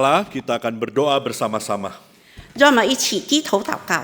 Kita akan berdoa bersama-sama. 让我们一起低头祷告。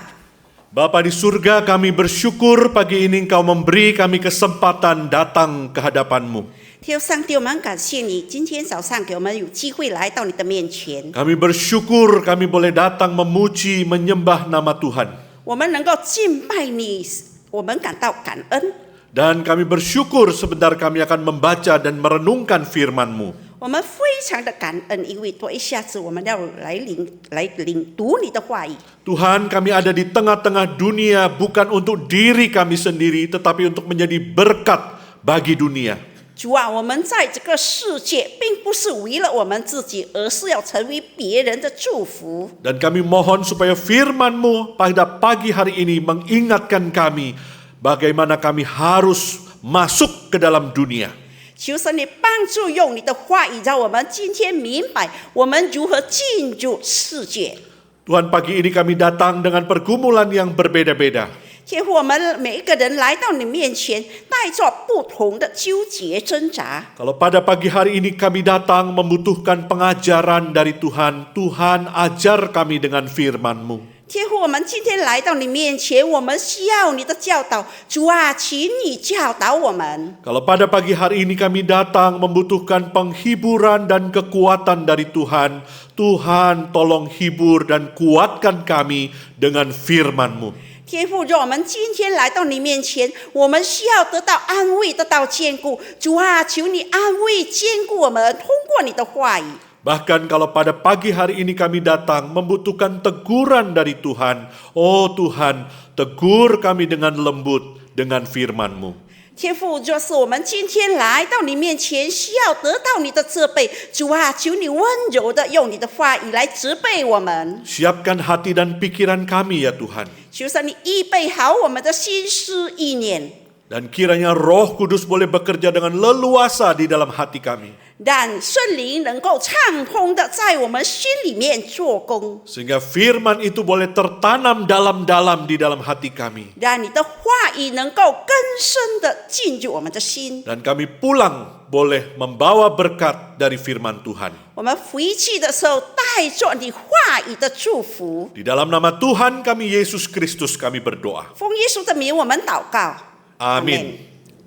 Bapa di surga, kami bersyukur pagi ini Engkau memberi kami kesempatan datang ke hadapan-Mu. 天父上帝，我们感谢你，今天早上给我们有机会来到你的面前， Kami bersyukur kami boleh datang memuji, menyembah nama Tuhan. 我们能够敬拜你，我们感到感恩。 Dan kami bersyukur sebentar kami akan membaca dan merenungkan firman-Mu. 我们非常的感恩，因为多一下子我们要来领读你的话语。 Tuhan, kami ada di tengah-tengah dunia bukan untuk diri kami sendiri, tetapi untuk menjadi berkat bagi dunia. 主啊，我们在这个世界，并不是为了我们自己，而是要成为别人的祝福。 Dan kami mohon supaya firman-Mu pada pagi hari ini mengingatkan kami bagaimana kami harus masuk ke dalam dunia. 求神你帮助用你的话语，让我们今天明白我们如何进入世界。 Tuhan, pagi ini kami datang dengan pergumulan yang berbeda-beda. 天父，我们每一个人来到你面前，带着不同的纠结挣扎。 Kalau pada pagi hari ini kami datang membutuhkan pengajaran dari Tuhan, Tuhan ajar kami dengan firman-Mu. 天父，我们今天来到你面前，我们需要你的教导。主啊，请你教导我们。 Kalau pada pagi hari ini kami datang membutuhkan penghiburan dan kekuatan dari Tuhan, Tuhan tolong hibur dan kuatkan kami dengan firman-Mu. 天父，让我们今天来到你面前，我们需要得到安慰，得到坚固。主啊，求你安慰、坚固我们，通过你的话语。 Bahkan kalau pada pagi hari ini kami datang membutuhkan teguran dari Tuhan, oh Tuhan, tegur kami dengan lembut dengan firman-Mu. 天父，就是我们今天来到你面前，需要得到你的责备。主啊，求你温柔的用你的话语来责备我们。 Siapkan hati dan pikiran kami ya Tuhan. 求神你预备好我们的心思意念， Dan kiranya Roh Kudus boleh bekerja dengan leluasa di dalam hati kami. 让圣灵能够畅通的在我们心里面做工， Sehingga firman itu boleh tertanam dalam-dalam di dalam hati kami. 让你的话语能够更深的进入我们的心。 Dan kami pulang boleh membawa berkat dari firman Tuhan. 我们回去的时候，带着你话语的祝福。 Di dalam nama Tuhan kami Yesus Kristus kami berdoa. 奉耶稣的名，我们祷告。 Amin.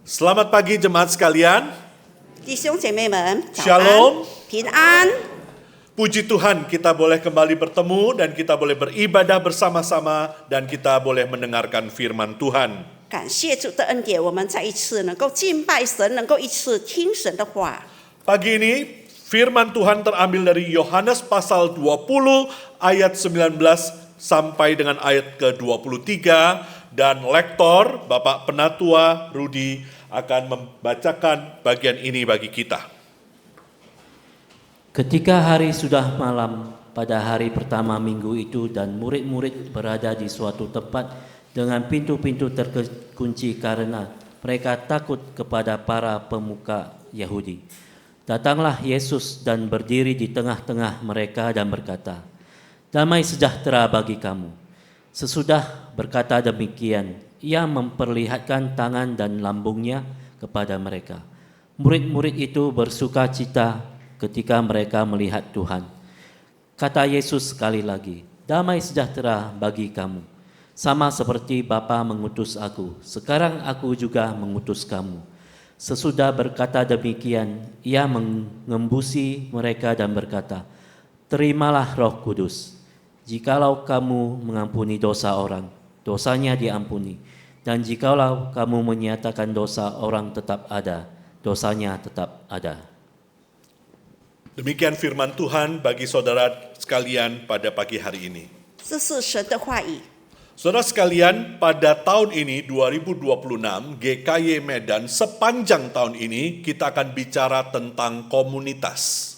Selamat pagi jemaat sekalian. 弟兄姐妹们，早安 Shalom 平安。 Puji Tuhan kita boleh kembali bertemu dan kita boleh beribadah bersama-sama dan kita boleh mendengarkan firman Tuhan. 感谢主的恩典，我们再一次能够敬拜神，能够一次听神的话。 Pagi ini firman Tuhan terambil dari Yohanes pasal 20 ayat 19 sampai dengan ayat ke-23 dan lektor Bapak Penatua Rudi akan membacakan bagian ini bagi kita. Ketika hari sudah malam pada hari pertama minggu itu dan murid-murid berada di suatu tempat dengan pintu-pintu terkunci karena mereka takut kepada para pemuka Yahudi. Datanglah Yesus dan berdiri di tengah-tengah mereka dan berkata, "Damai sejahtera bagi kamu." Sesudah berkata demikian, ia memperlihatkan tangan dan lambungnya kepada mereka. Murid-murid itu bersuka cita ketika mereka melihat Tuhan. Kata Yesus sekali lagi, "Damai sejahtera bagi kamu. Sama seperti Bapa mengutus aku, sekarang aku juga mengutus kamu." Sesudah berkata demikian, ia mengembusi mereka dan berkata, "Terimalah Roh Kudus. Jikalau kamu mengampuni dosa orang, dosanya diampuni. Dan jikalau kamu menyatakan dosa orang tetap ada, dosanya tetap ada." Demikian firman Tuhan bagi saudara sekalian pada pagi hari ini. 这是神的话语。 Saudara sekalian, pada tahun ini 2026 GKY Medan sepanjang tahun ini kita akan bicara tentang komunitas.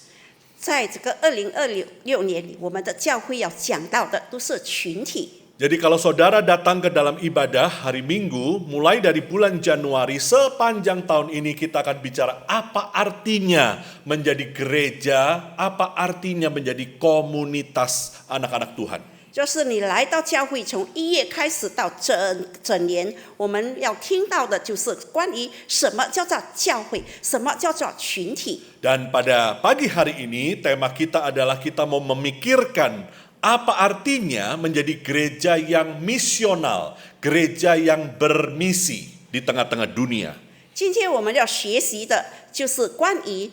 在这个2026年里，我们的教会要讲到的都是群体。 Jadi kalau saudara datang ke dalam ibadah hari Minggu, mulai dari bulan Januari sepanjang tahun ini kita akan bicara apa artinya menjadi gereja, apa artinya menjadi komunitas anak-anak Tuhan. 就是你来到教会，从1月开始到整年，我们要听到的就是关于什么叫做教会，什么叫做群体。 Dan pada pagi hari ini tema kita adalah kita mau memikirkan apa artinya menjadi gereja yang misional, gereja yang bermisi di tengah-tengah dunia. 今天我们要学习的就是关于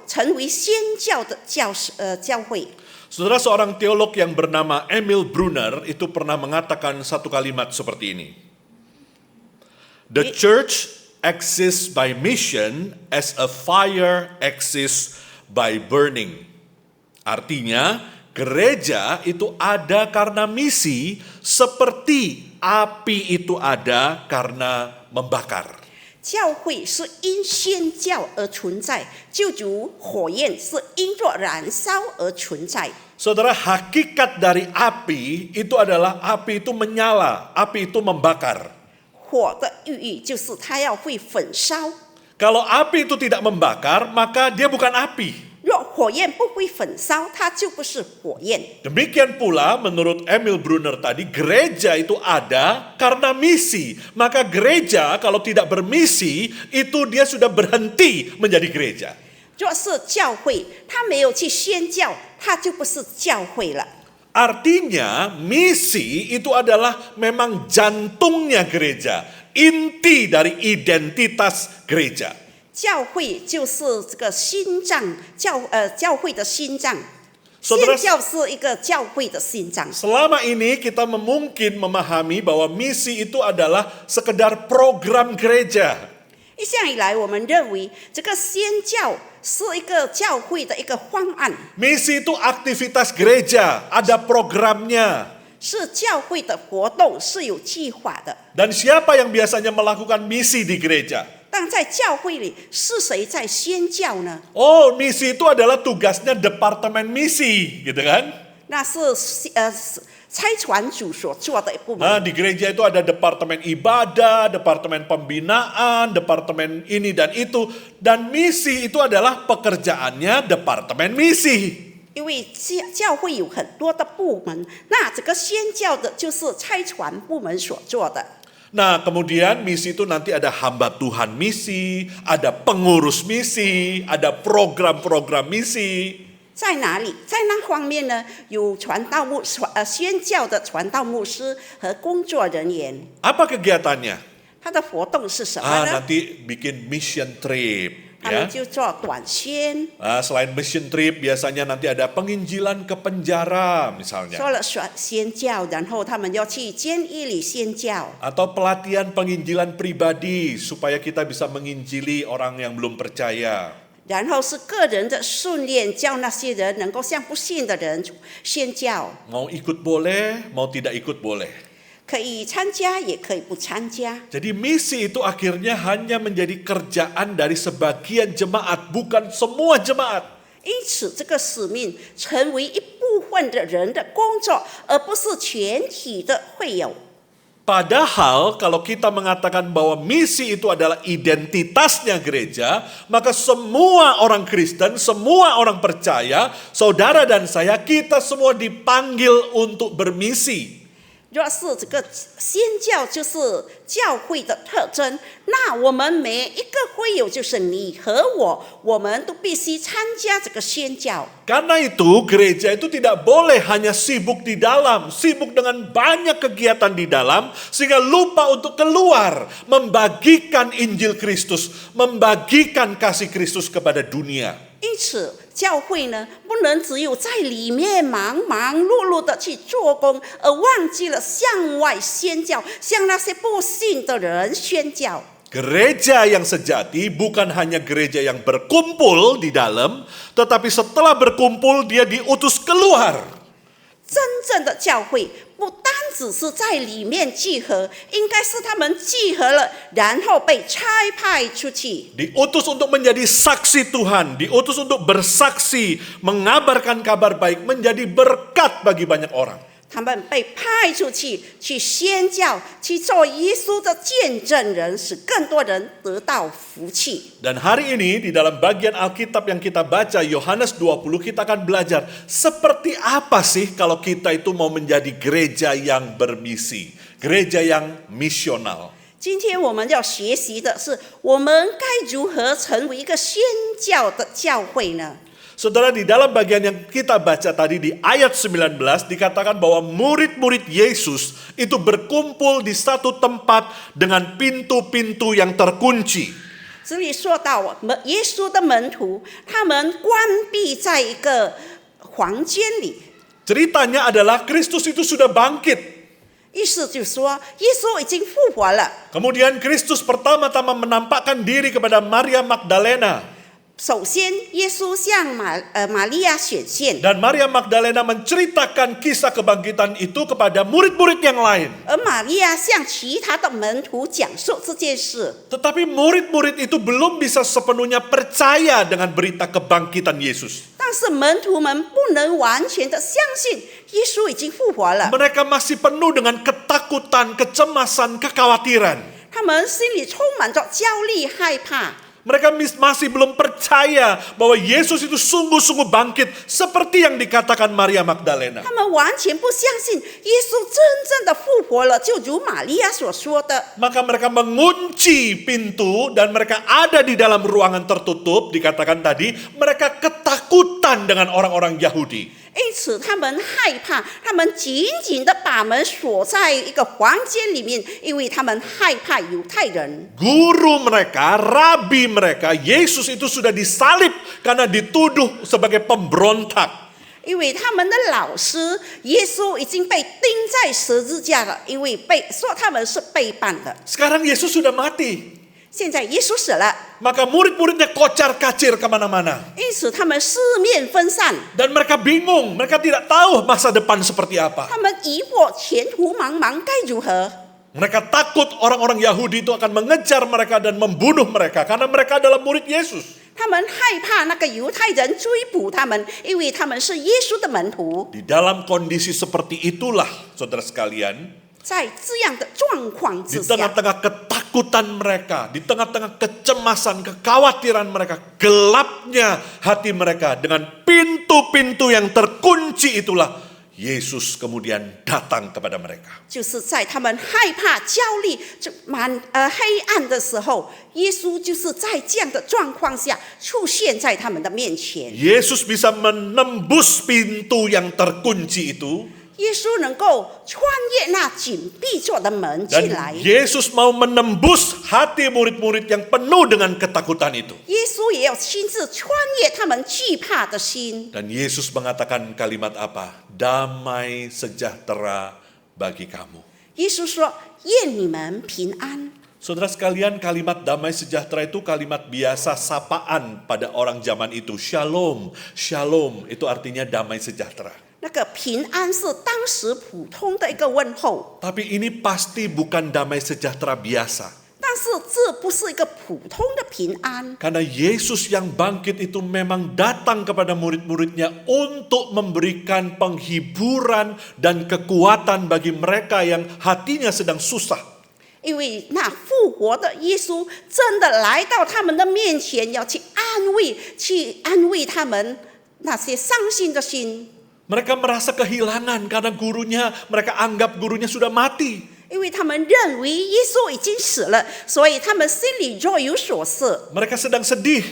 成为宣教的教会。 Saudara, seorang teolog yang bernama Emil Brunner itu pernah mengatakan satu kalimat seperti ini. The church exists by mission as a fire exists by burning. Artinya, gereja itu ada karena misi seperti api itu ada karena membakar. 教会是因宣教而存在，就如火焰是因着燃烧而存在。 Saudara, hakikat dari api itu adalah api itu menyala, api itu membakar. 火的寓意就是它要会焚烧， Kalau api itu tidak membakar, maka dia bukan api. 若火焰不会焚烧，它就不是火焰。 Demikian pula menurut Emil Brunner tadi, gereja itu ada karena misi. Maka gereja kalau tidak bermisi, itu dia sudah berhenti menjadi gereja. 若是教会，它没有去宣教，它就不是教会了。 Artinya misi itu adalah memang jantungnya gereja, inti dari identitas gereja. 教会就是这个心脏，教会的心脏。 Saudara- 宣教是一个教会的心脏。 Selama ini kita mungkin memahami bahwa misi itu adalah sekedar program gereja. 一向以来，我们认为这个宣教是一个教会的一个方案， Misi itu aktivitas gereja, ada programnya. 是教会的活动，是有计划的。 Dan siapa yang biasanya melakukan misi di gereja? 但在教会里，是谁在宣教呢？ Oh, misi itu adalah tugasnya departemen misi, gitu kan? 那是差传组所做的一部 Nah, 门。 di gereja itu ada departemen ibadah, departemen pembinaan, departemen ini dan itu. Dan misi itu adalah pekerjaannya departemen misi. 因为教会有很多的部门，那这个宣教的就是差传部门所做的。 Nah, kemudian misi itu nanti ada hamba Tuhan misi, ada pengurus misi, ada program-program misi. 在哪里？在那方面呢？有宣教的传道牧师和工作人员。 Apa kegiatannya? 他的活动是什么呢？ Nanti bikin mission trip. 他 Ya. 们就做短宣， Selain mission trip, biasanya nanti ada penginjilan ke penjara 做 misalnya. 了宣教，然后他们要去监狱里宣教， Atau pelatihan penginjilan pribadi supaya kita bisa menginjili orang yang belum percaya. 然后是个人的训练，教那些人能够向不信的人宣教， Mau ikut boleh, mau tidak ikut boleh. 可以参加，也可以不参加。 Jadi misi itu akhirnya hanya menjadi kerjaan dari sebagian jemaat, bukan semua jemaat. 因此，这个使命成为一部分的人的工作，而不是全体的会友。 Padahal kalau kita mengatakan bahwa misi itu adalah identitasnya gereja, maka semua orang Kristen, semua orang percaya, saudara dan saya, kita semua dipanggil untuk bermisi. 若是这个宣教就是教会的特征，那我们每一个会友，就是你和我，我们都必须参加这个宣教。 Karena itu gereja itu tidak boleh hanya sibuk di dalam, sibuk dengan banyak kegiatan di dalam, sehingga lupa untuk keluar, membagikan Injil Kristus, membagikan kasih Kristus kepada dunia. 因此，教会呢，不能只有在里面忙碌碌的去做工，而忘记了向外宣教，向那些不信的人宣教。 Gereja yang sejati bukan hanya gereja yang berkumpul di dalam, tetapi setelah berkumpul dia diutus keluar. 真正的教会不单只是在里面聚合，应该是他们聚合了，然后被差派出去。 Diutus untuk menjadi saksi Tuhan, diutus untuk bersaksi, mengabarkan kabar baik, menjadi berkat bagi banyak orang. 他们被派出去宣教，去做耶稣的见证人，使更多人得到福气。 Dan hari ini di dalam bagian Alkitab yang kita baca Yohanes 20 kita akan belajar seperti apa sih kalau kita itu mau menjadi gereja yang bermisi, gereja yang misional. 今天我们要学习的是，我们该如何成为一个宣教的教会呢？ Saudara, di dalam bagian yang kita baca tadi di ayat 19 dikatakan bahwa murid-murid Yesus itu berkumpul di satu tempat dengan pintu-pintu yang terkunci. 这里说到耶稣的门徒，他们关闭在一个房间里， Ceritanya adalah Kristus itu sudah bangkit. 意思就是说，耶稣已经复活了。 Kemudian Kristus pertama-tama menampakkan diri kepada Maria Magdalena. 首先，耶稣向玛利亚显现， Dan Maria Magdalena menceritakan kisah kebangkitan itu kepada murid-murid yang lain. 而玛利亚向其他的门徒讲述这件事。 Tetapi murid-murid itu belum bisa sepenuhnya percaya dengan berita kebangkitan Yesus. 但是门徒们不能完全的相信耶稣已经复活了， Mereka masih penuh dengan ketakutan, kecemasan, kekhawatiran. 他们心里充满着焦虑、害怕。 Mereka masih belum percaya bahwa Yesus itu sungguh-sungguh bangkit seperti yang dikatakan Maria Magdalena. 他们完全不相信耶稣真正的复活了，就如玛利亚所说的。 Maka mereka mengunci pintu dan mereka ada di dalam ruangan tertutup. Dikatakan tadi mereka ketakutan dengan orang-orang Yahudi. 因此，他们害怕，他们紧紧的把门锁在一个房间里面，因为他们害怕犹太人。 Guru mereka, rabi mereka, Yesus itu sudah disalib karena dituduh sebagai pemberontak. 因为他们的老师耶稣已经被钉在十字架了，因为说他们是背叛的。 Sekarang Yesus sudah mati. 现在耶稣死了， Maka murid-muridnya kocar-kacir kemana-mana. 因此他们四面分散， Dan mereka bingung, mereka tidak tahu masa depan seperti apa. 他们疑惑前途茫茫该如何。 Mereka takut orang-orang Yahudi itu akan mengejar mereka dan membunuh mereka karena mereka adalah murid Yesus. 他们害怕那个犹太人追捕他们，因为他们是耶稣的门徒。 Di dalam kondisi seperti itulah, saudara sekalian, 在这样的状况 di 之下， tengah-tengah ketakutan mereka, di tengah-tengah kecemasan, kekhawatiran mereka, gelapnya hati mereka dengan pintu-pintu yang terkunci itulah, Yesus kemudian datang kepada mereka. 就是在他们害怕、焦虑、黑暗的时候，耶稣就是在这样的状况下出现在他们的面前。 Yesus bisa menembus pintu yang terkunci itu. 耶稣能够穿越那紧闭着的门进 Dan 来， Yesus mau menembus hati murid-murid yang penuh dengan ketakutan itu. 耶稣也要亲自穿越他们惧怕的心。 Dan Yesus mengatakan kalimat apa? Damai sejahtera bagi kamu. 耶稣说：“愿你们平安。” Saudara sekalian, kalimat damai sejahtera itu kalimat biasa sapaan pada orang zaman itu. Shalom, shalom itu artinya damai sejahtera. 那个平安是当时普通的一个问候， Tapi ini pasti bukan damai sejahtera biasa. 但是这不是一个普通的平安， Karena Yesus yang bangkit itu memang datang kepada murid-muridnya untuk memberikan penghiburan dan kekuatan bagi mereka yang hatinya sedang susah. 因为那复活的耶稣真的来到他们的面前，要去安慰他们那些伤心的心。 Mereka merasa kehilangan karena mereka anggap gurunya sudah mati. 因为他们认为耶稣已经死了，所以他们心里若有所思， Mereka sedang sedih.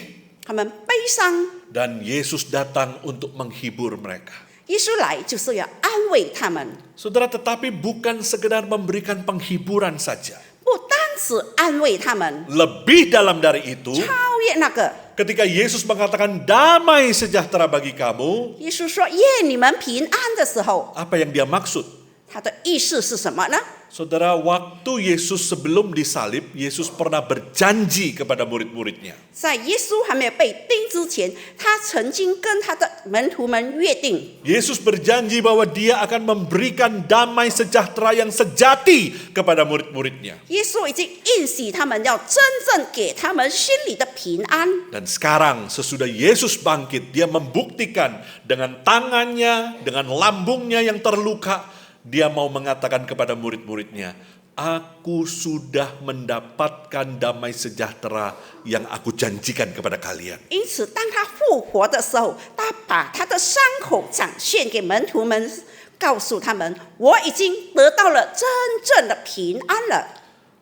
他们悲伤。 Dan Yesus datang untuk menghibur mereka. 耶稣来就是要安慰他们， Saudara, tetapi bukan sekedar memberikan penghiburan saja. 不单只安慰他们， Lebih dalam dari itu, 超越那个。 ketika Yesus mengatakan damai sejahtera bagi kamu, 耶稣说：“愿你们平安”的时候， apa yang dia maksud? 他的意思是什么呢？ Saudara, waktu Yesus sebelum disalib, Yesus pernah berjanji kepada murid-muridnya. 在耶稣还没有被钉之前，他曾经跟他的门徒们约定， Yesus berjanji bahwa dia akan memberikan damai sejahtera yang sejati kepada murid-muridnya. 耶稣已经应许他们要真正给他们心里的平安。 Dan sekarang sesudah Yesus bangkit, dia membuktikan dengan tangannya, dengan lambungnya yang terluka, dia mau mengatakan kepada murid-muridnya, aku sudah mendapatkan damai sejahtera yang aku janjikan kepada kalian. 因此，当他复活的时候，他把他的伤口展现给门徒们，告诉他们：“我已经得到了真正的平安了。”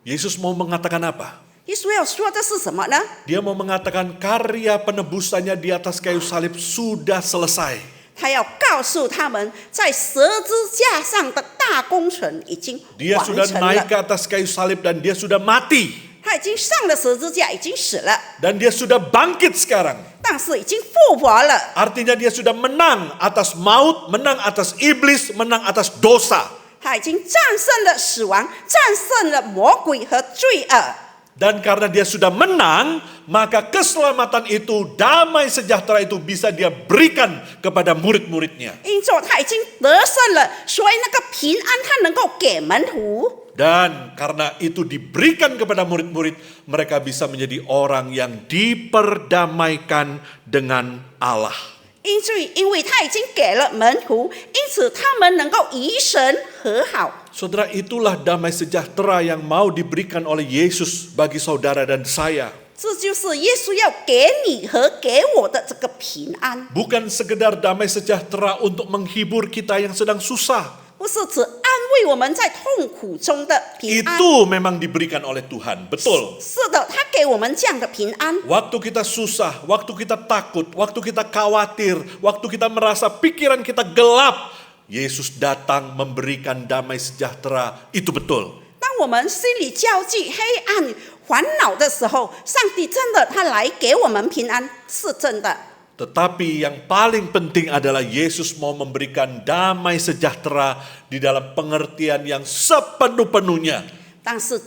Yesus mau mengatakan apa? 耶稣要说的是什么呢？ Dia mau mengatakan karya penebusannya di atas kayu salib sudah selesai. 他要告诉他们，在十字架上的大工程已经 Dia 完 sudah 成 naik 了。 ke atas kayu salib dan dia sudah mati. 他已经上了十字架，已经死了， Dan dia sudah bangkit sekarang. 但是已经复活了。 Artinya dia sudah menang atas maut, menang atas iblis, menang atas dosa. 他已经战胜了死亡，战胜了魔鬼和罪恶。 Dan karena dia sudah menang, maka keselamatan itu, damai sejahtera itu bisa dia berikan kepada murid-muridnya. 因着他已经得胜了，所以那个平安他能够给门徒。 Dan karena itu diberikan kepada murid-murid, mereka bisa menjadi orang yang diperdamaikan dengan Allah. 因为他已经给了门徒，因此他们能够与神和好。 Saudara, itulah damai sejahtera yang mau diberikan oleh Yesus bagi saudara dan saya. 这就是耶稣要给你和给我的这个平安， Bukan sekedar damai sejahtera untuk menghibur kita yang sedang susah. 不是只安慰我们在痛苦中的平安。 Itu memang diberikan oleh Tuhan, betul. 是的，他给我们这样的平安。 Waktu kita susah, waktu kita takut, waktu kita khawatir, waktu kita merasa pikiran kita gelap, Yesus datang memberikan damai sejahtera, itu betul. 当我们心里焦急、黑暗、烦恼的时候，上帝真的他来给我们平安，是真的。 Tetapi yang paling penting adalah Yesus mau memberikan damai sejahtera di dalam pengertian yang sepenuh-penuhnya. 但是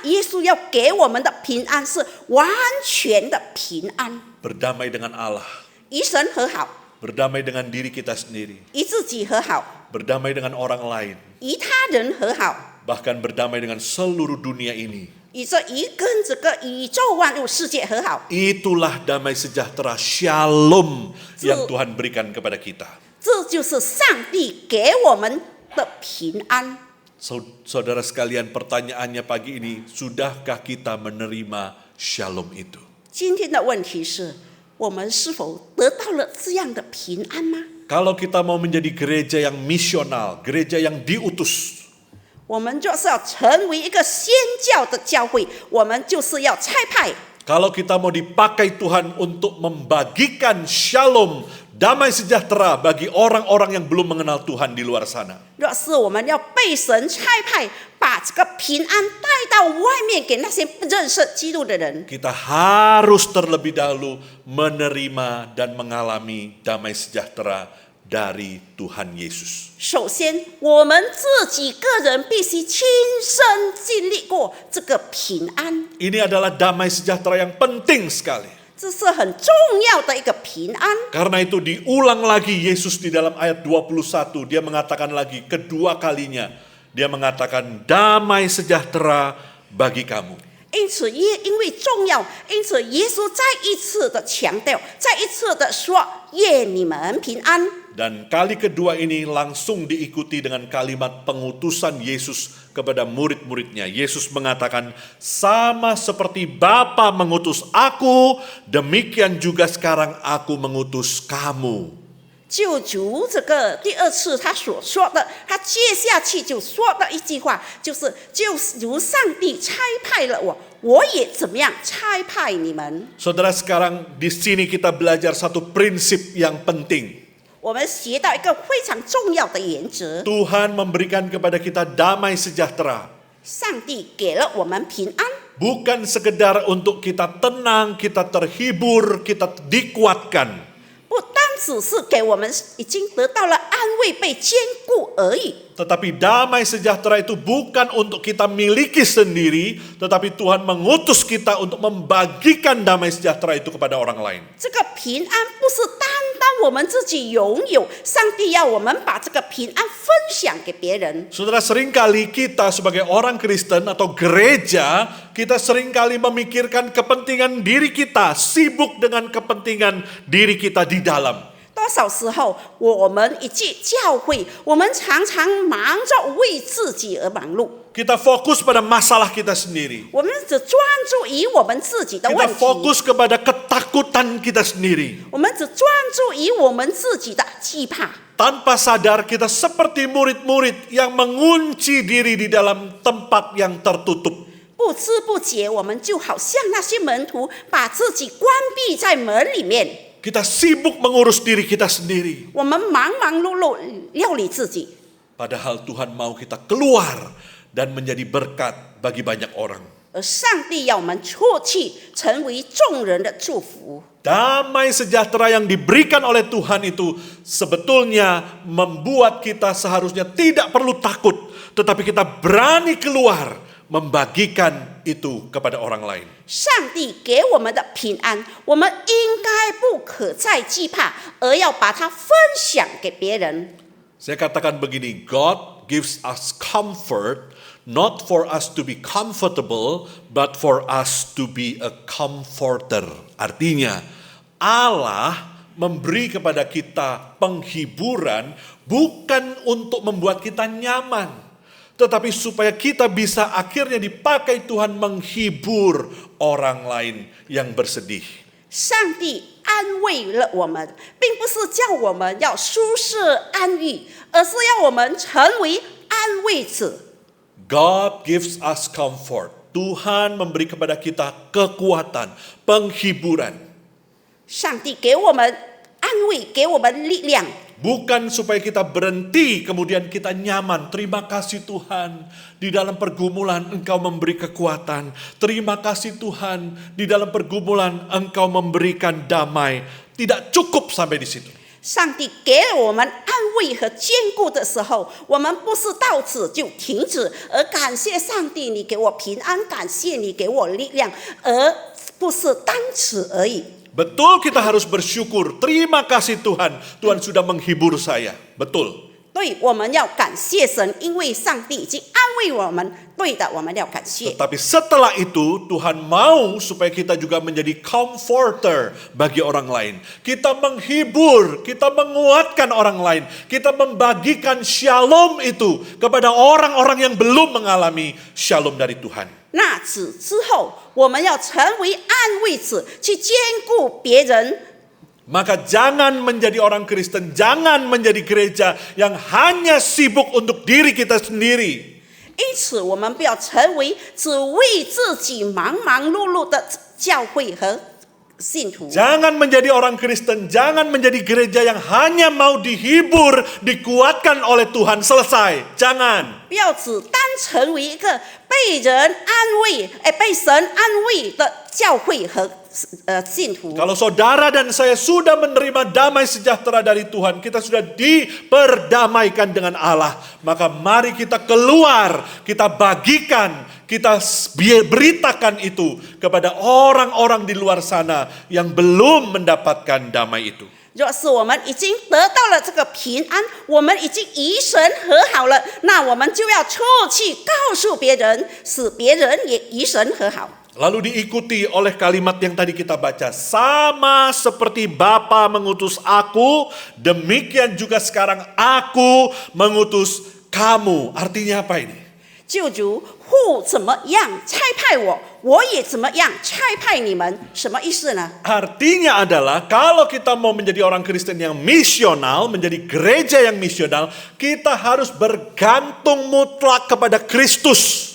耶稣要给我们的平安是完全的平安， Berdamai dengan Allah, 与神和好， berdamai dengan diri kita sendiri, 与自己和好， berdamai dengan orang lain, 与他人和好， bahkan berdamai dengan seluruh dunia ini. 与这个宇宙万物世界和好。 Itulah damai sejahtera shalom yang Tuhan berikan kepada kita. 这就是上帝给我们的平安。 Saudara sekalian, pertanyaannya pagi ini, sudahkah kita menerima shalom itu? 今天的问题是，我们是否得到了这样的平安吗？ Kalau kita mau menjadi gereja yang misional, gereja yang diutus, 我们就是要成为一个宣教的教会，我们就是要差派。 kalau kita mau dipakai Tuhan untuk membagikan shalom, damai sejahtera bagi orang-orang yang belum mengenal Tuhan di luar sana. 若是我们要被神差派，把这个平安带到外面给那些不认识基督的人， Kita harus terlebih dahulu menerima dan mengalami damai sejahtera dari Tuhan Yesus. 首先我们自己个人必须亲身经历过这个平安， Ini adalah damai sejahtera yang penting sekali. 这是很重要的一个平安。 Karena itu diulang lagi Yesus di dalam ayat 21. Dia mengatakan lagi kedua kalinya. Dia mengatakan damai sejahtera bagi kamu. 因此因为重要，因此耶稣再一次的强调，再一次的说：“愿你们平安。” Dan kali kedua ini langsung diikuti dengan kalimat pengutusan Yesus kepada murid-muridnya. Yesus mengatakan, sama seperti Bapa mengutus aku, demikian juga sekarang aku mengutus kamu. 就主这个第二次他所说的，他接下去就说的一句话，就是就如上帝差派了我，我也怎么样差派你们。 Saudara, sekarang di sini kita belajar satu prinsip yang penting. 我们学到一个非常重要的原则， Tuhan memberikan kepada kita damai sejahtera. 上帝给了我们平安， Bukan sekedar untuk kita tenang, kita terhibur, kita dikuatkan. 不单只是给我们已经得到了安慰、被坚固而已。 Tetapi damai sejahtera itu bukan untuk kita miliki sendiri, tetapi Tuhan mengutus kita untuk membagikan damai sejahtera itu kepada orang lain. 这个平安不是单单我们自己拥有，上帝要我们把这个平安分享给别人。 Saudara, seringkali kita sebagai orang Kristen atau gereja, kita seringkali memikirkan kepentingan diri kita, sibuk dengan kepentingan diri kita di dalam. 多少时候我们一进教会，我们常常忙着为自己而忙碌， Kita fokus pada masalah kita sendiri. 我们只专注于我们自己的 Kita 问题， fokus kepada ketakutan kita sendiri. 我们只专注于我们自己的惧怕。 Tanpa sadar kita seperti murid-murid yang mengunci diri di dalam tempat yang tertutup. 不知不觉，我们就好像那些门徒，把自己关闭在门里面。 Kita sibuk mengurus diri kita sendiri. 我们忙忙碌碌料理自己， Padahal Tuhan mau kita keluar dan menjadi berkat bagi banyak orang. 而上帝要我们出去，成为众人的祝福。 Damai sejahtera yang diberikan oleh Tuhan itu sebetulnya membuat kita seharusnya tidak perlu takut, tetapi kita berani keluar membagikan itu kepada orang lain. 上帝给我们的平安，我们应该不可再惧怕，而要把它分享给别人。 Saya katakan begini, God gives us comfort not for us to be comfortable, but for us to be a comforter. Artinya, Allah memberi kepada kita penghiburan bukan untuk membuat kita nyaman, tetapi supaya kita bisa akhirnya dipakai Tuhan menghibur orang lain yang bersedih. 上帝安慰了我们，并不是叫我们要舒适安逸，而是要我们成为安慰者。 God gives us comfort. Tuhan memberi kepada kita kekuatan, penghiburan. 上帝给我们安慰，给我们力量， Bukan supaya kita berhenti kemudian kita nyaman. Terima kasih Tuhan, di dalam pergumulan Engkau memberi kekuatan. Terima kasih Tuhan, di dalam pergumulan Engkau memberikan damai. Tidak cukup sampai di situ. 上帝给了我们安慰和坚固的时候，我们不是到此就停止，而感谢上帝，你给我平安，感谢你给我力量，而不是单此而已。 Betul kita harus bersyukur. Terima kasih Tuhan, Tuhan sudah menghibur saya. Betul. 对，我们要感谢神，因为上帝已经安慰我们。对的，我们要感谢。 Tetapi setelah itu Tuhan mau supaya kita juga menjadi comforter bagi orang lain. Kita menghibur, kita menguatkan orang lain. Kita membagikan shalom itu kepada orang-orang yang belum mengalami shalom dari Tuhan. 那此之后，我们要成为安慰者，去兼顾别人。 Maka jangan menjadi orang Kristen, jangan menjadi gereja yang hanya sibuk untuk diri kita sendiri. 因此，我们不要成为只为自己忙忙碌碌的教会和信徒。 Jangan menjadi orang Kristen, jangan menjadi gereja yang hanya mau dihibur, dikuatkan oleh Tuhan, selesai. Jangan. 不要只单成为一个被人安慰、被神安慰的教会和信徒。 Kalau saudara dan saya sudah menerima damai sejahtera dari Tuhan, kita sudah diperdamaikan dengan Allah, maka mari kita keluar, kita bagikan, kita beritakan itu kepada orang-orang di luar sana yang belum mendapatkan damai itu. 若是我们已经得到了这个平安，我们已经与神和好了，那我们就要出去告诉别人，使别人也与神和好。 Lalu diikuti oleh kalimat yang tadi kita baca. Sama seperti Bapa mengutus aku, demikian juga sekarang aku mengutus kamu. Artinya apa ini? 就如父怎么样差派我，我也怎么样差派你们。什么意思呢？ Artinya adalah kalau kita mau menjadi orang Kristen yang misional, menjadi gereja yang misional, kita harus bergantung mutlak kepada Kristus.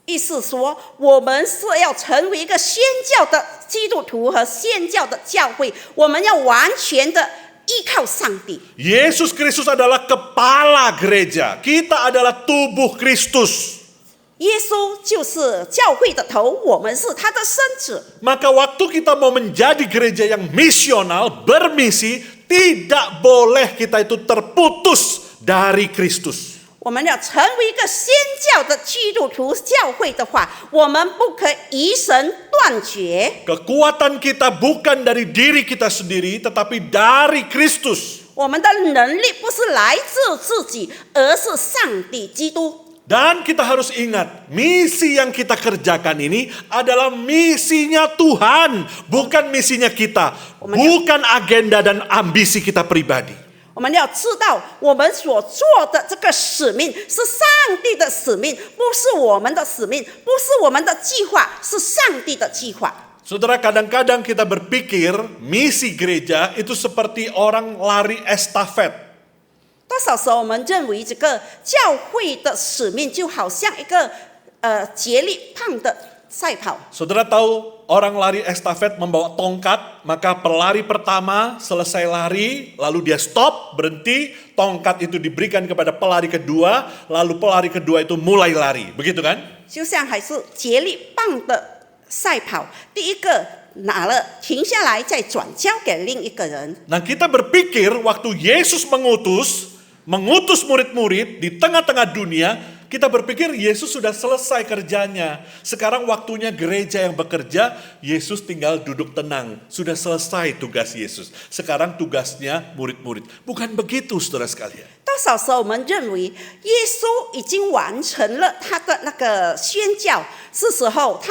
意思说，我们是要成为一个宣教的基督徒和宣教的教会，我们要完全的依靠上帝。 Yesus Kristus adalah kepala gereja. Kita adalah tubuh Kristus. 耶稣就是教会的头，我们是他的身子。 Maka waktu kita mau menjadi gereja yang misional, bermisi, tidak boleh kita itu terputus dari Kristus. 我们要成为一个宣教的基督徒教会的话，我们不可与神断绝。 Kekuatan kita bukan dari diri kita sendiri, tetapi dari Kristus. 我们的能力不是来自自己，而是上帝基督。Dan kita harus ingat, misi yang kita kerjakan ini adalah misinya Tuhan, bukan misinya kita, bukan agenda dan ambisi kita pribadi. 我们要知道，我们所做的这个使命是上帝的使命，不是我们的使命，不是我们的计划，是上帝的计划。 Saudara, kadang-kadang kita berpikir misi gereja itu seperti orang lari estafet. 多少时候我们认为这个教会的使命就好像一个接力棒的赛跑。 Saudara tahu orang lari estafet membawa tongkat, maka pelari pertama selesai lari, lalu dia stop, berhenti, tongkat itu diberikan kepada pelari kedua, lalu pelari kedua itu mulai lari, begitu kan? 就像还是接力棒的赛跑，第一个拿了停下来，再转交给另一个人。 Nah, kita berpikir waktu Yesus mengutus murid-murid di tengah-tengah dunia, kita berpikir Yesus sudah selesai kerjanya. Sekarang waktunya gereja yang bekerja, Yesus tinggal duduk tenang. Sudah selesai tugas Yesus. Sekarang tugasnya murid-murid. Bukan begitu, saudara sekalian. 多少时候我们认为耶稣已经完成了他的那个宣教，是时候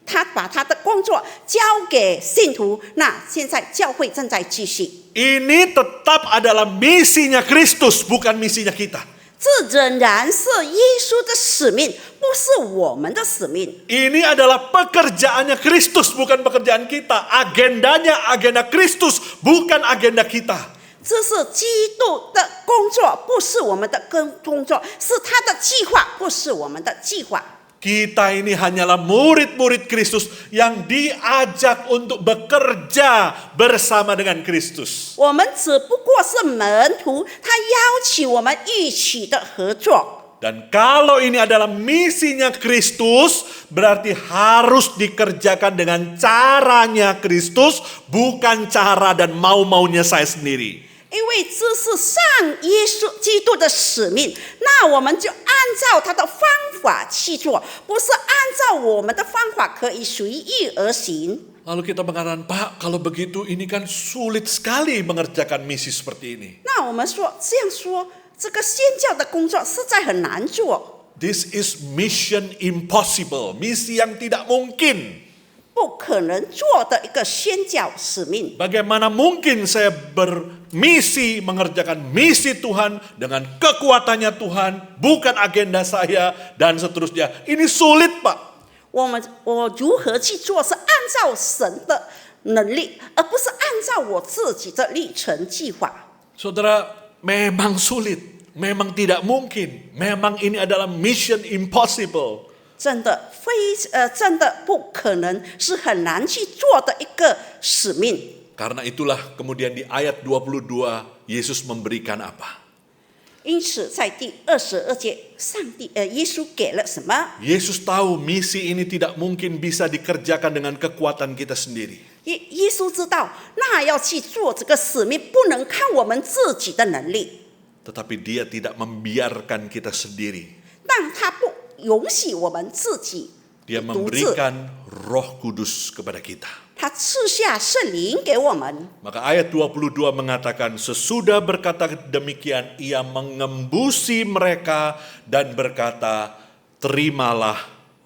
他把他的工作交给信徒，那现在教会正在继续。 Ini tetap adalah misinya Kristus, bukan misinya kita. 这仍然是耶稣的使命，不是我们的使命。 Ini adalah pekerjaannya Kristus, bukan pekerjaan kita. Agendanya agenda Kristus, bukan agenda kita. 这是基督的工作，不是我们的工作，是他的计划，不是我们的计划。 Kita ini hanyalah murid-murid Kristus yang diajak untuk bekerja bersama dengan Kristus. 我们只不过是门徒，他邀请我们一起的合作。 Dan kalau ini adalah misinya Kristus, berarti harus dikerjakan dengan caranya Kristus, bukan cara dan mau-maunya saya sendiri. 因为这是上耶稣基督的使命，那我们就按照他的方法去做，不是按照我们的方法可以随意而行。 Lalu kita mengatakan, Pak, kalau begitu ini kan sulit sekali mengerjakan misi seperti ini. 那我们说这样说，这个宣教的工作实在很难做， This is mission impossible, misi yang tidak mungkin. 不可能做的一个宣教使命。 Bagaimana mungkin saya bermisi mengerjakan misi Tuhan dengan kekuatannya Tuhan, bukan agenda saya dan seterusnya. Ini sulit, Pak. 我如何去做，是按照神的能力，而不是按照我自己的历程计划。 Saudara, memang sulit, memang tidak mungkin, memang ini adalah mission impossible. 真的不可能，是很难去做的一个使命。 Karena itulah kemudian di ayat 22 Yesus memberikan apa? 因此，在第22节，耶稣给了什么？ Yesus tahu misi ini tidak mungkin bisa dikerjakan dengan kekuatan kita sendiri. 耶稣知道，那要去做这个使命，不能靠我们自己的能力， Tetapi dia tidak membiarkan kita sendiri. 但他不允许我们自己 Dia 独自， memberikan Roh Kudus kepada kita. 他赐下圣灵给我们。 Maka ayat 22 mengatakan, sesudah berkata demikian, ia mengembusi mereka dan berkata, terimalah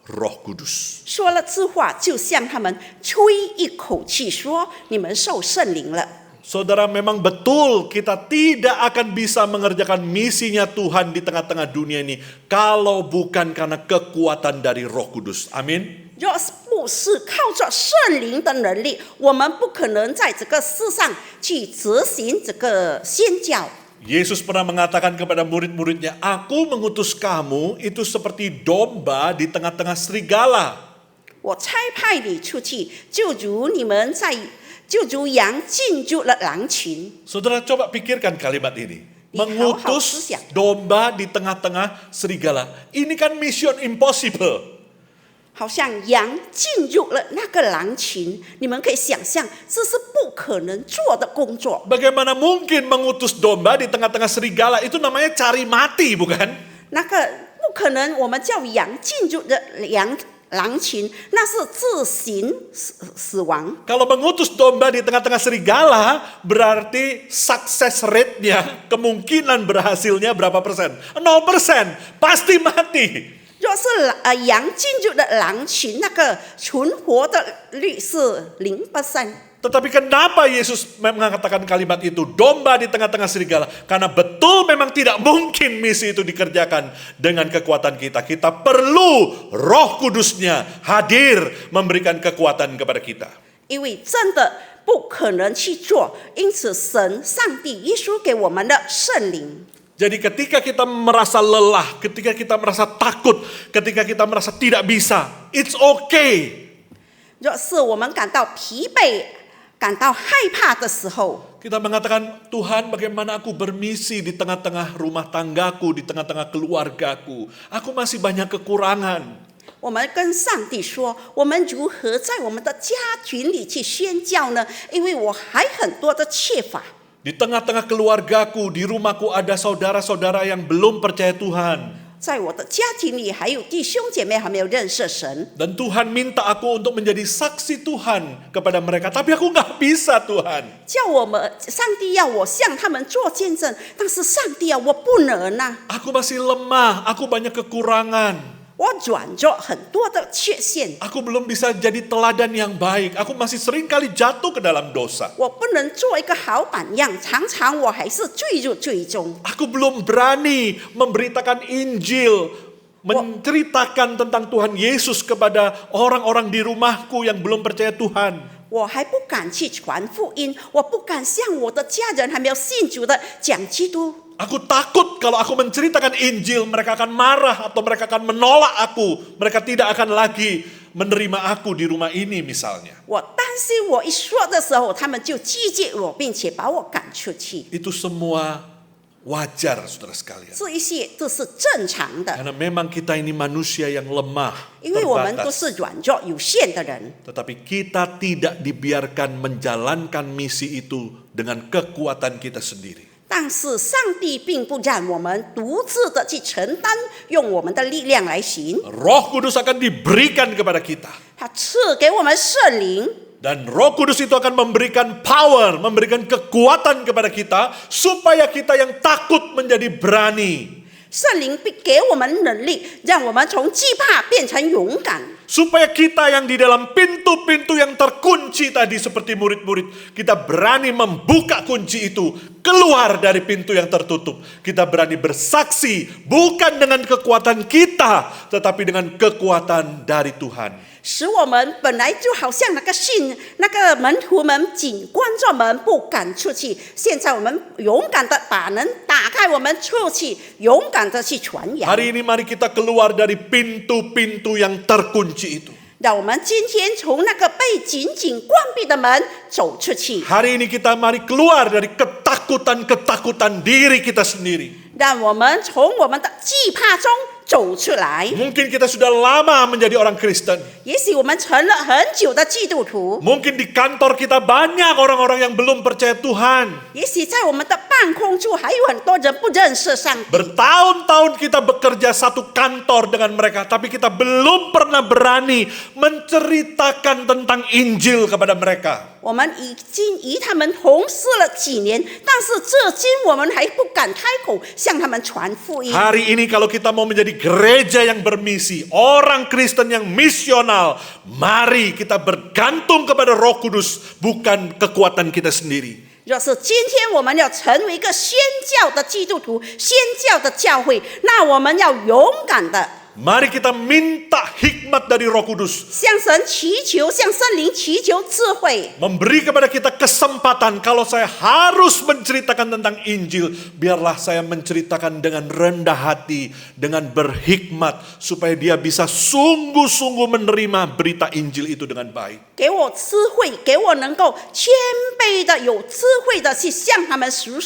Roh Kudus. 说了这话，就向他们吹一口气，说：“你们受圣灵了。” Saudara, memang betul kita tidak akan bisa mengerjakan misinya Tuhan di tengah-tengah dunia ini kalau bukan karena kekuatan dari Roh Kudus. Amin. 若是不是靠着圣灵的能力，我们不可能在这个世上去执行这个宣教。 Yesus pernah mengatakan kepada murid-muridnya, aku mengutus kamu itu seperti domba di tengah-tengah serigala. 我差派你出去，就如羊进入了狼群。 Saudara, coba pikirkan kalimat ini. Di Mengutus hal-hal domba di tengah-tengah serigala. Ini kan mission impossible. 好像羊进入了那个狼群，你们可以想象，这是不可能做的工作。 Bagaimana mungkin mengutus domba di tengah-tengah serigala? Itu namanya cari mati, bukan? 那个不可能，我们叫羊进入了狼群，那是自行死亡。 Kalau mengutus domba di tengah-tengah serigala, berarti sukses rate-nya, kemungkinan berhasilnya berapa persen? 0%, pasti mati. 若是羊进入的狼群，那个存活的率是0%。 Tetapi kenapa Yesus mengatakan kalimat itu, domba di tengah-tengah serigala? Karena betul memang tidak mungkin misi itu dikerjakan dengan kekuatan kita. Kita perlu Roh Kudusnya hadir memberikan kekuatan kepada kita. 因为真的不可能去做，因此上帝、耶稣给我们的圣灵。 Jadi ketika kita merasa lelah, ketika kita merasa takut, ketika kita merasa tidak bisa, it's okay. 若是我们感到疲惫、感到害怕的时候， Kita mengatakan, Tuhan bagaimana aku bermisi di tengah-tengah rumah tanggaku, di tengah-tengah keluargaku. Aku masih banyak kekurangan. 我们跟上帝说，我们如何在我们的家群里去宣教呢？因为我还很多的缺乏。 Di tengah-tengah keluargaku, di rumahku ada saudara-saudara yang belum percaya Tuhan. 在我的家庭里，还有弟兄姐妹还没有认识神。 Dan Tuhan minta aku untuk menjadi saksi Tuhan kepada mereka. Tapi aku nggak bisa Tuhan. 叫我们，上帝要我向他们做见证，但是上帝啊，我不能啊， Aku masih lemah, aku banyak kekurangan. 我软弱很多的缺陷， Aku belum bisa jadi teladan yang baik. Aku masih sering kali jatuh ke dalam dosa. 我不能做一个好榜样，常常我还是坠入最终。 Aku belum berani memberitakan Injil, menceritakan tentang Tuhan Yesus kepada orang-orang di rumahku yang belum percaya Tuhan. 我还不敢去传福音，我不敢向我的家人还没有信主的讲基督。 Aku takut kalau aku menceritakan Injil, mereka akan marah atau mereka akan menolak aku. Mereka tidak akan lagi menerima aku di rumah ini misalnya. 我担心我一说的时候，他们就拒绝我，并且把我赶出去。 Itu semua wajar, saudara sekalian. 这一些都是正常的， Karena memang kita ini manusia yang lemah, 因为我们都 terbatas. 是软弱有限的人。 Tetapi kita tidak dibiarkan menjalankan misi itu dengan kekuatan kita sendiri. 但是上帝并不让我们独自的去承担，用我们的力量来行。 Roh Kudus akan diberikan kepada kita. 他赐给我们圣灵， Dan Roh Kudus itu akan memberikan power, memberikan kekuatan kepada kita, supaya kita yang takut menjadi berani. 圣灵必给我们能力，让我们从惧怕变成勇敢。 Supaya kita yang di dalam pintu-pintu yang terkunci tadi seperti murid-murid, kita berani membuka kunci itu, keluar dari pintu yang tertutup. Kita berani bersaksi bukan dengan kekuatan kita, tetapi dengan kekuatan dari Tuhan. 使我们本来就好像那个门徒们紧关着门不敢出去，现在我们勇敢的把门打开，我们出去，勇敢的去传扬。 Hari ini mari kita keluar dari pintu-pintu yang terkunci itu. 让我们今天从那个被紧紧关闭的门走出去， Hari ini kita mari keluar dari ketakutan-ketakutan diri kita sendiri. 让我们从我们的惧怕中走出来。 Mungkin kita sudah lama menjadi orang Kristen. 也许我们成了很久的基督徒， Mungkin di kantor kita banyak orang-orang yang belum percaya Tuhan. 也许在我们的办公处还有很多人不认识上帝。 Bertahun-tahun kita bekerja satu kantor dengan mereka, tapi kita belum pernah berani menceritakan tentang Injil kepada mereka. 我们已经与他们同事了几年，但是至今我们还不敢开口向他们传福音。 Hari ini kalau kita mau menjadi gereja yang bermisi, orang Kristen yang misional, mari kita bergantung kepada Roh Kudus, bukan kekuatan kita sendiri. 若是今天我们要成为一个宣教的基督徒、宣教的教会，那我们要勇敢的 Mari kita minta hikmat dari Roh Kudus. 向神祈求，向圣灵祈求智慧， Memberi kepada kita kesempatan, kalau saya harus menceritakan tentang Injil, biarlah saya menceritakan dengan rendah hati, dengan berhikmat, supaya dia bisa sungguh-sungguh menerima berita Injil itu dengan baik. 给我智慧，给我能够谦卑的、有智慧的去向他们诉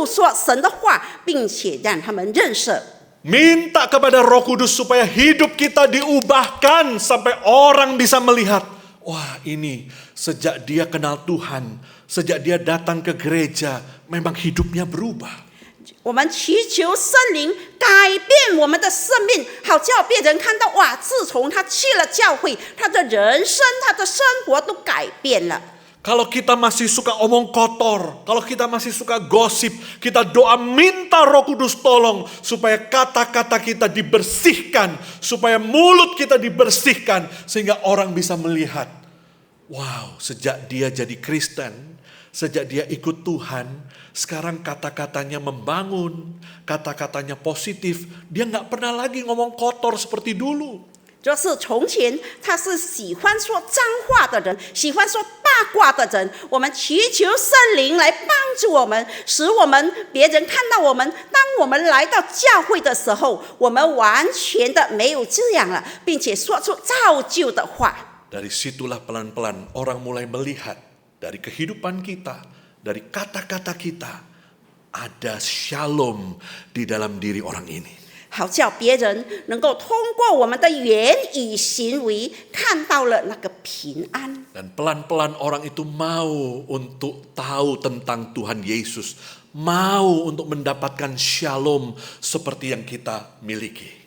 说神的话，并且让他们认识。 Minta kepada Roh Kudus supaya hidup kita diubahkan sampai orang bisa melihat, wah ini sejak dia kenal Tuhan, sejak dia datang ke gereja, memang hidupnya berubah. 我们祈求圣灵改变我们的生命，好叫别人看到哇！自从他去了教会，他的人生、他的生活都改变了。 Kalau kita masih suka omong kotor, kalau kita masih suka gosip, kita doa minta Roh Kudus tolong supaya kata-kata kita dibersihkan, supaya mulut kita dibersihkan, sehingga orang bisa melihat, wow, sejak dia jadi Kristen, sejak dia ikut Tuhan, sekarang kata-katanya membangun, kata-katanya positif, dia nggak pernah lagi ngomong kotor seperti dulu. 就是从前他是喜欢说脏话的人，喜欢说八卦的人，我们祈求圣灵来帮助我们，使我们别人看到我们。当我们来到教会的时候，我们完全的没有这样了，并且说出造就的话。 Dari situlah pelan-pelan orang mulai melihat dari kehidupan kita, dari kata-kata kita, ada shalom di dalam diri orang ini. 好叫别人能够通过我们的言语行为看到了那个平安。 Dan pelan-pelan orang itu mau untuk tahu tentang Tuhan Yesus, mau untuk mendapatkan shalom seperti yang kita miliki.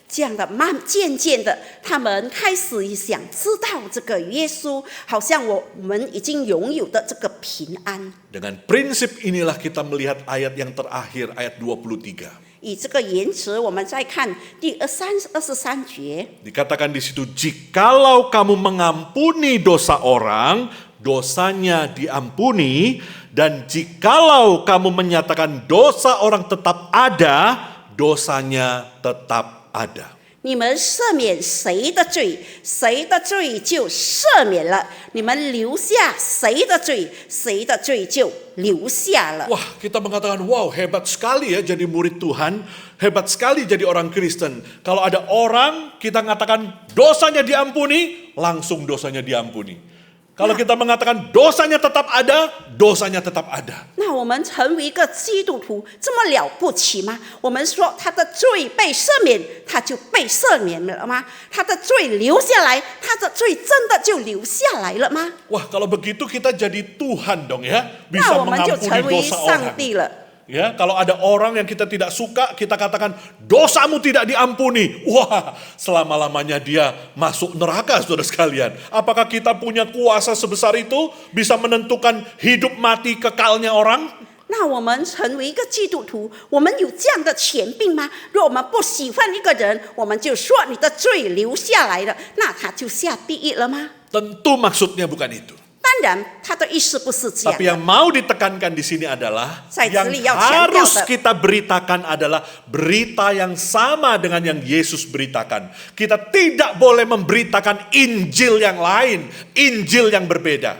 这样的渐渐的，他们开始想知道这个耶稣，好像我们已经拥有的这个平安。 Dengan prinsip inilah kita melihat ayat yang terakhir, ayat 23. 以这个言辞，我们再看第23节。 Dikatakan di situ, jikalau kamu mengampuni dosa orang, dosanya diampuni, dan jikalau kamu menyatakan dosa orang tetap ada, dosanya tetap ada. 你们赦免谁的罪，谁的罪就赦免了；你们留下谁的罪，谁的罪就留下了。 Wah, kita mengatakan, wow, hebat sekali ya jadi murid Tuhan, hebat sekali jadi orang Kristen. Kalau ada orang, kita mengatakan dosanya diampuni, langsung dosanya diampuni. Kalau kita mengatakan dosanya tetap ada, dosanya tetap ada. 那我们成为一个基督徒，这么了不起吗？我们说他的罪被赦免，他就被赦免了吗？他的罪留下来，他的罪真的就留下来了吗？ Wah, kalau begitu kita jadi Tuhan dong ya, 那 bisa 我们就 mengampuni 成为 dosa 上 orang. 帝了。 Ya, kalau ada orang yang kita tidak suka, kita katakan dosamu tidak diampuni. Wah, selama-lamanya dia masuk neraka, saudara sekalian. Apakah kita punya kuasa sebesar itu bisa menentukan hidup mati kekalnya orang? 那我们成为一个基督徒，我们有这样的权柄吗？若我们不喜欢一个人，我们就说你的罪留下来了，那他就下地狱了吗？ Tentu maksudnya bukan itu. 当然，他的意思不是这样 Tapi 的。 yang mau ditekankan di sini adalah 在这 yang 里要强调的。 harus kita beritakan adalah berita yang sama dengan yang Yesus beritakan. Kita tidak boleh memberitakan Injil yang lain, Injil yang berbeda.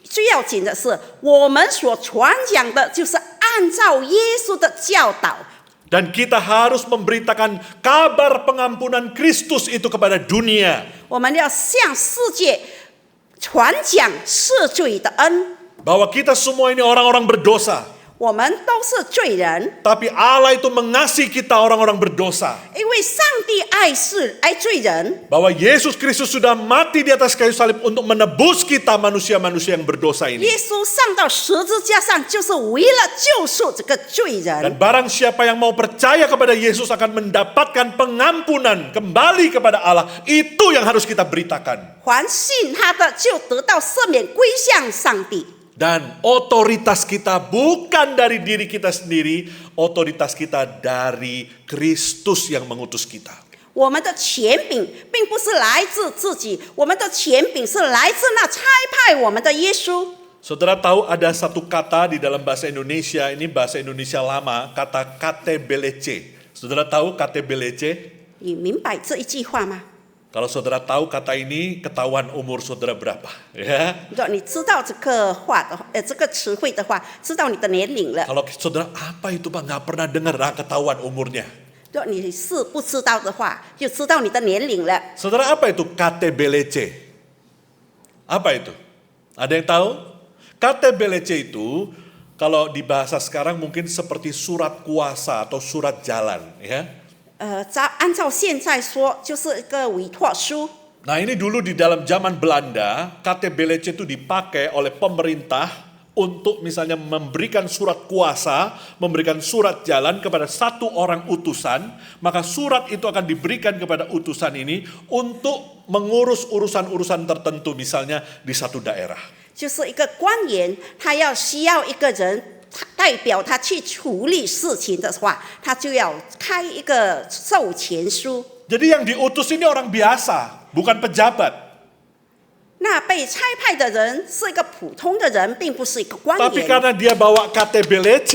最要紧的是，我们所传讲的就是按照耶稣的教导。 Dan kita harus memberitakan kabar pengampunan Kristus itu kepada dunia. 我们要向世界传讲赦罪的恩。 Bahwa kita semua ini orang-orang berdosa. 我们都是罪人， Tapi Allah itu mengasihi kita orang-orang berdosa. 因为上帝爱罪人。 Bahwa Yesus Kristus sudah mati di atas kayu salib untuk menebus kita manusia-manusia yang berdosa ini. 耶稣上到十字架上，就是为了救赎这个罪 Dan 人。 barang siapa yang mau percaya kepada Yesus akan mendapatkan pengampunan kembali kepada Allah. Itu yang harus kita beritakan. 凡信他的，就得到赦免，归向上帝。 Dan otoritas kita bukan dari diri kita sendiri, otoritas kita dari Kristus yang mengutus kita. 我们的权柄并不是来自自己，我们的权柄是来自那差派我们的耶稣。 Saudara tahu ada satu kata di dalam bahasa Indonesia, ini bahasa Indonesia lama, kata KTBLC. Saudara tahu KTBLC? 你明白这一句话吗？ Kalau saudara tahu kata ini, ketahuan umur saudara berapa. Ya. 如果你知道这个话的，这个词汇的话，知道你的年龄了。 Kalau saudara apa itu Pak, nggak pernah dengar, ketahuan umurnya. 如果你是不知道的话，就知道你的年龄了。 Saudara apa itu KTBLC? Apa itu? Ada yang tahu? KTBLC itu kalau di bahasa sekarang mungkin seperti surat kuasa atau surat jalan, ya. 按照现在说，就是一个委托书。 Nah ini dulu di dalam zaman Belanda, KTBLC itu dipakai oleh pemerintah untuk misalnya memberikan surat kuasa, memberikan surat jalan kepada satu orang utusan, maka surat itu akan diberikan kepada utusan ini untuk mengurus urusan-urusan tertentu misalnya di satu daerah. 就是一个官员，他需要一个人代表他去处理事情的话，他就要开一个授权书。 Jadi yang diutus ini orang biasa, bukan pejabat. 那被差派的人是一个普通的人，并不是一个官 Tapi 员。 karena dia bawa KTBLC,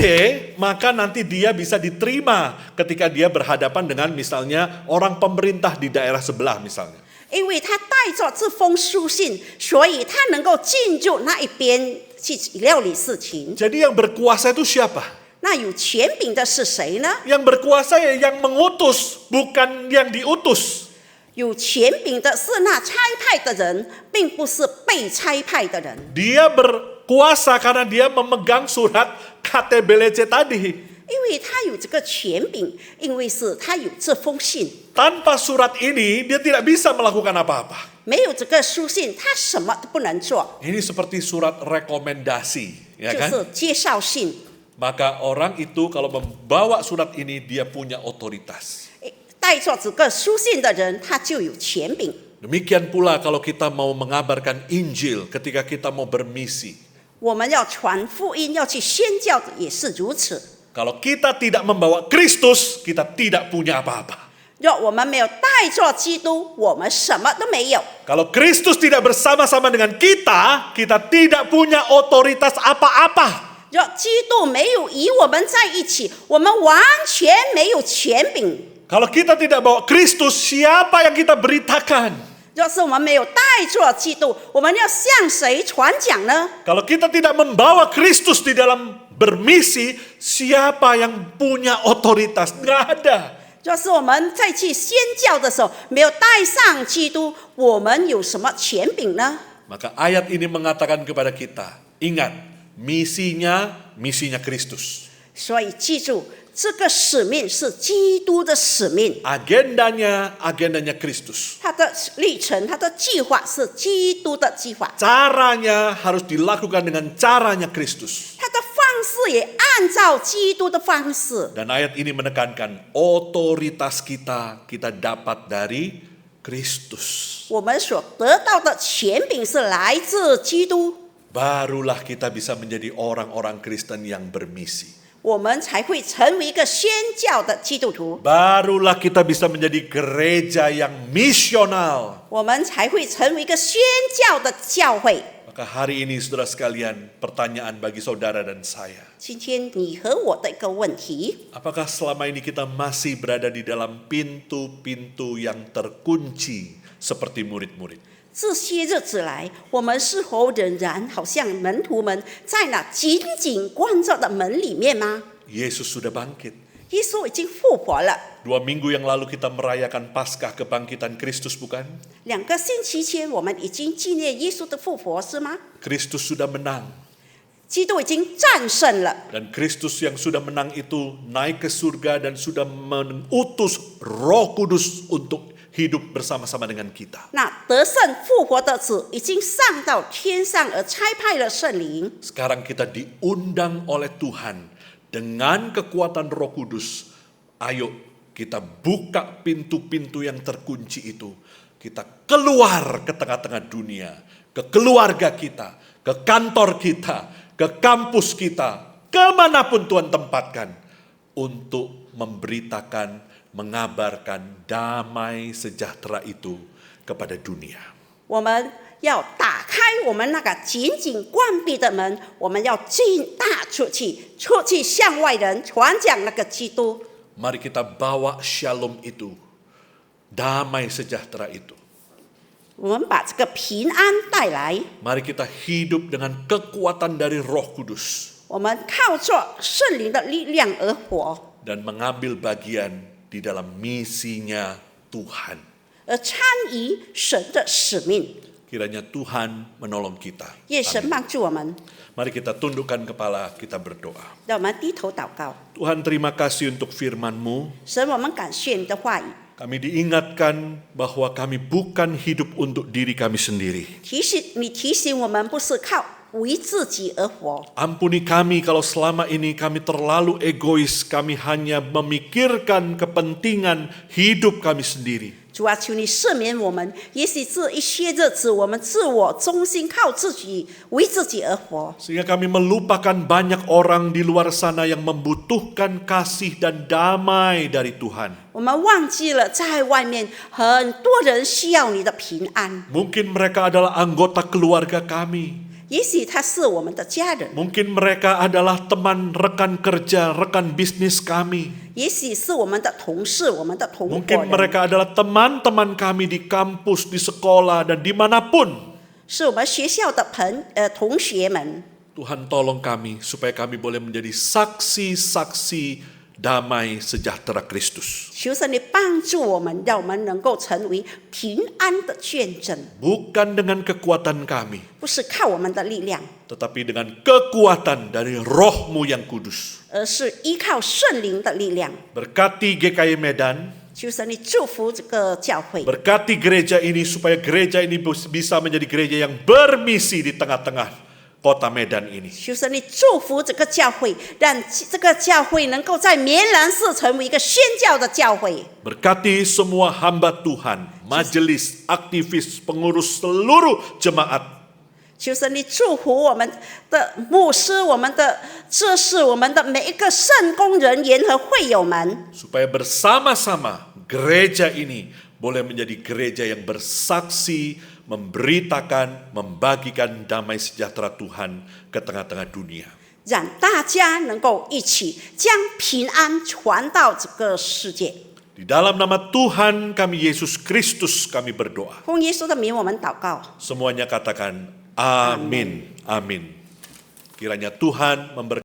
maka nanti dia bisa diterima ketika dia berhadapan dengan misalnya orang pemerintah di daerah sebelah misalnya. 因为他带着这封书信，所以他能够进入那一边去料理事情。 Jadi yang berkuasa itu siapa? 那有权柄的是谁呢？ Yang berkuasa ya yang mengutus, bukan yang diutus. 有权柄的是那差派的人，并不是被差派的人。 Dia berkuasa karena dia memegang surat KTBLC tadi. 因为他有这个权柄，因为是他有这封信， Tanpa surat ini dia tidak bisa melakukan apa-apa. 没有这个书信，他什么都不能做， Ini seperti surat rekomendasi, ya 就 kan? 是介绍信。 Maka orang itu kalau membawa surat ini dia punya otoritas. 带着这个书信的人，他就有权柄。 Demikian pula kalau kita mau mengabarkan Injil ketika kita mau bermisi. 我们要传福音，要去宣教，也是如此。 Kalau kita tidak membawa Kristus, kita tidak punya apa-apa. 若我们没有带着基督，我们什么都没有。 Kalau Kristus tidak bersama-sama dengan kita, kita tidak punya otoritas apa-apa. 若基督没有与我们在一起，我们完全没有权柄。 Kalau kita tidak bawa Kristus, siapa yang kita beritakan? 若是我们没有带着基督，我们要向谁传讲呢？ Kalau kita tidak membawa Kristus di dalam bermisi, siapa yang punya otoritas? Nggak ada. 若是我们再去宣教的时候，没有带上基督，我们有什么权柄呢？ Maka ayat ini mengatakan kepada kita, ingat, misinya Kristus. 所以记住，这个使命是基督的使命， Agendanya Kristus. 他的历程、他的计划是基督的计划， Caranya harus dilakukan dengan caranya Kristus. 他的方式也按照基督的方式。 Dan ayat ini menekankan otoritas kita dapat dari Kristus. 我们所得到的权柄是来自基督， Barulah kita bisa menjadi orang-orang Kristen yang bermisi. 我们才会成为一个宣教的基督徒， Barulah kita bisa menjadi gereja yang misional. 我们才会成为一个宣教的教会。 Maka hari ini saudara sekalian, pertanyaan bagi saudara dan saya. 今天你和我的一个问题， Apakah selama ini kita masih berada di dalam pintu-pintu yang terkunci seperti murid-murid? 这些日子来，我们是否仍然好像门徒们在那紧紧关着的门里面吗？ Yesus sudah bangkit. 耶稣已经复活了。 2 minggu yang lalu kita merayakan Paskah kebangkitan Kristus, bukan? 2个星期前，我们已经纪念耶稣的复活，是吗？ Kristus sudah menang. 基督已经战胜了， Dan Kristus yang sudah menang itu naik ke surga dan sudah mengutus Roh Kudus untuk hidup bersama-sama dengan kita. 那得胜复活的子已经上到天上，而差派了圣灵。 Sekarang kita diundang oleh Tuhan dengan kekuatan Roh Kudus. Ayo kita buka pintu-pintu yang terkunci itu. Kita keluar ke tengah-tengah dunia, ke keluarga kita, ke kantor kita, ke kampus kita, kemanapun Tuhan tempatkan, untuk memberitakan, mengabarkan damai sejahtera itu kepada dunia. 我们要打开我们那个紧紧关闭的门，我们要大出去，出去向外人传讲那个基督。 Mari kita bawa shalom itu, damai sejahtera itu. 我们把这个平安带来， Mari kita hidup dengan kekuatan dari Roh Kudus 我们靠着圣灵的力量而活， dan mengambil bagian di dalam misinya Tuhan. 而参与神的使命。 Kiranya Tuhan menolong kita. 愿神 Amin. 帮助我们， Mari kita tundukkan kepala, kita berdoa. 让我们低头祷告。 Tuhan, terima kasih untuk firman-Mu. 神，我们感谢你的话语， Kami diingatkan bahwa kami bukan hidup untuk diri kami sendiri. 提醒我们不是靠为自己而活。 Ampuni kami kalau selama ini kami terlalu egois, kami hanya memikirkan kepentingan hidup kami sendiri. 主啊，求你赦免我们，也许这一些日子我们自我中心，靠自己，为自己而活， Sehingga kami melupakan banyak orang di luar sana yang membutuhkan kasih dan damai dari Tuhan. 我们忘记了在外面很多人需要你的平安。 Mungkin mereka adalah anggota keluarga kami. 也许他是我们的家人， Mungkin mereka adalah teman rekan kerja, rekan bisnis kami. 也许是我们的同事，我们的同伙 Mungkin 人， mereka adalah teman-teman kami di kampus, di sekolah, dan dimanapun. 是我们学校的同学们。 Tuhan tolong kami supaya kami boleh menjadi saksi-saksi damai sejahtera Kristus. 求神你帮助我们，让我们能够成为平安的见证， Bukan dengan kekuatan kami, 不是靠我们的力量， tetapi dengan kekuatan dari Roh-Mu yang kudus. 而是依靠圣灵的力量。 Berkati GKI Medan, 求神你祝福这个教会， berkati gereja ini supaya gereja ini bisa menjadi gereja yang bermisi di tengah-tengah kota Medan ini. 求神你祝福这个教会，让这个教会能够在绵兰市成为一个宣教的教会。 Berkati semua hamba Tuhan, majelis, aktivis, pengurus seluruh jemaat. 求神你祝福我们的牧师、我们的知识、我们的每一个圣工人员和会友们， Supaya bersama-sama gereja ini boleh menjadi gereja yang bersaksi, memberitakan, membagikan damai sejahtera Tuhan ke tengah-tengah dunia. 让大家能够一起将平安传到这个世界。 Di dalam nama Tuhan kami Yesus Kristus kami berdoa. 奉耶稣的名，我们祷告。 Semuanya katakan amin. Amin. Kiranya Tuhan memberkati